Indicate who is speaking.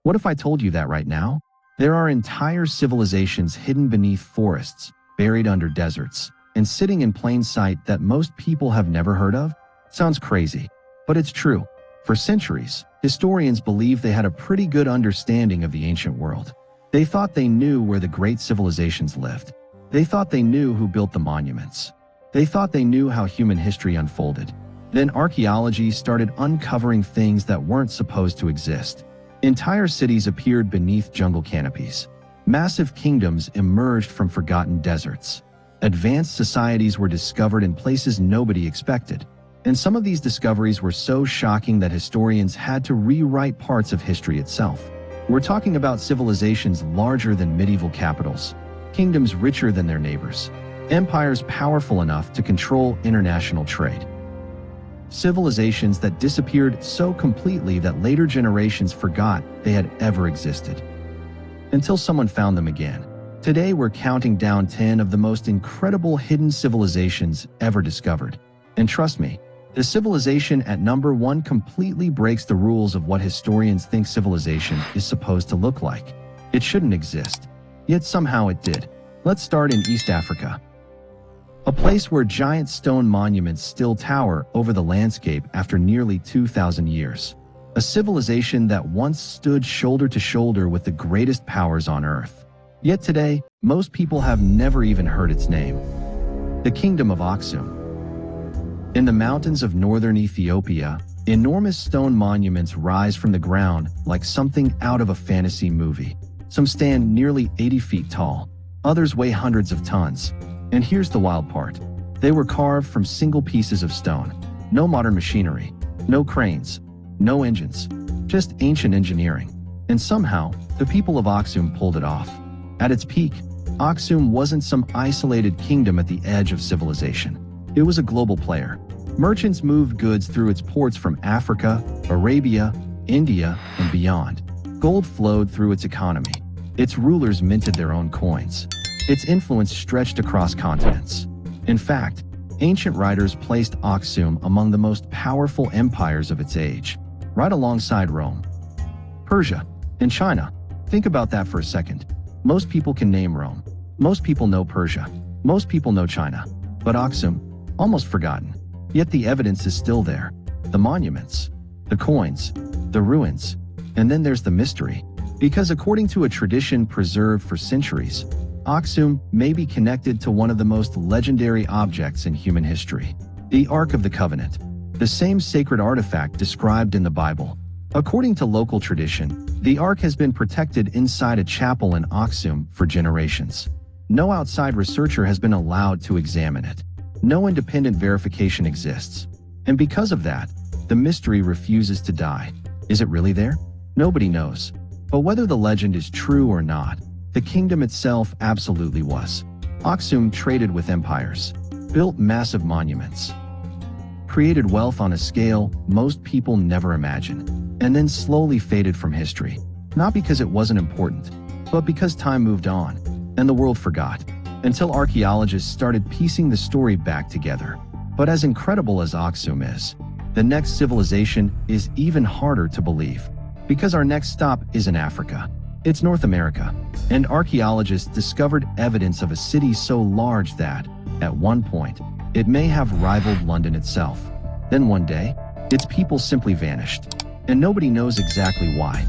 Speaker 1: What if I told you that right now? There are entire civilizations hidden beneath forests, buried under deserts, and sitting in plain sight that most people have never heard of? Sounds crazy, but it's true. For centuries, historians believed they had a pretty good understanding of the ancient world. They thought they knew where the great civilizations lived. They thought they knew who built the monuments. They thought they knew how human history unfolded. Then archaeology started uncovering things that weren't supposed to exist. Entire cities appeared beneath jungle canopies. Massive kingdoms emerged from forgotten deserts. Advanced societies were discovered in places nobody expected. And some of these discoveries were so shocking that historians had to rewrite parts of history itself. We're talking about civilizations larger than medieval capitals, kingdoms richer than their neighbors, empires powerful enough to control international trade. Civilizations that disappeared so completely that later generations forgot they had ever existed. Until someone found them again. Today we're counting down 10 of the most incredible hidden civilizations ever discovered. And trust me, the civilization at number 1 completely breaks the rules of what historians think civilization is supposed to look like. It shouldn't exist, yet somehow it did. Let's start in East Africa. A place where giant stone monuments still tower over the landscape after nearly 2,000 years. A civilization that once stood shoulder to shoulder with the greatest powers on Earth. Yet today, most people have never even heard its name. The Kingdom of Aksum. In the mountains of northern Ethiopia, enormous stone monuments rise from the ground like something out of a fantasy movie. Some stand nearly 80 feet tall. Others weigh hundreds of tons. And here's the wild part. They were carved from single pieces of stone. No modern machinery. No cranes. No engines. Just ancient engineering. And somehow, the people of Aksum pulled it off. At its peak, Aksum wasn't some isolated kingdom at the edge of civilization. It was a global player. Merchants moved goods through its ports from Africa, Arabia, India, and beyond. Gold flowed through its economy. Its rulers minted their own coins. Its influence stretched across continents. In fact, ancient writers placed Aksum among the most powerful empires of its age, right alongside Rome, Persia, and China. Think about that for a second. Most people can name Rome. Most people know Persia. Most people know China. But Aksum, almost forgotten. Yet the evidence is still there. The monuments, the coins, the ruins, and then there's the mystery. Because according to a tradition preserved for centuries, Aksum may be connected to one of the most legendary objects in human history, the Ark of the Covenant, the same sacred artifact described in the Bible. According to local tradition, the Ark has been protected inside a chapel in Aksum for generations. No outside researcher has been allowed to examine it. No independent verification exists. And because of that, the mystery refuses to die. Is it really there? Nobody knows. But whether the legend is true or not, the kingdom itself absolutely was. Aksum traded with empires, built massive monuments, created wealth on a scale most people never imagined, and then slowly faded from history. Not because it wasn't important, but because time moved on, and the world forgot, until archaeologists started piecing the story back together. But as incredible as Aksum is, the next civilization is even harder to believe. Because our next stop is in Africa. It's North America, and archaeologists discovered evidence of a city so large that, at one point, it may have rivaled London itself. Then one day, its people simply vanished, and nobody knows exactly why.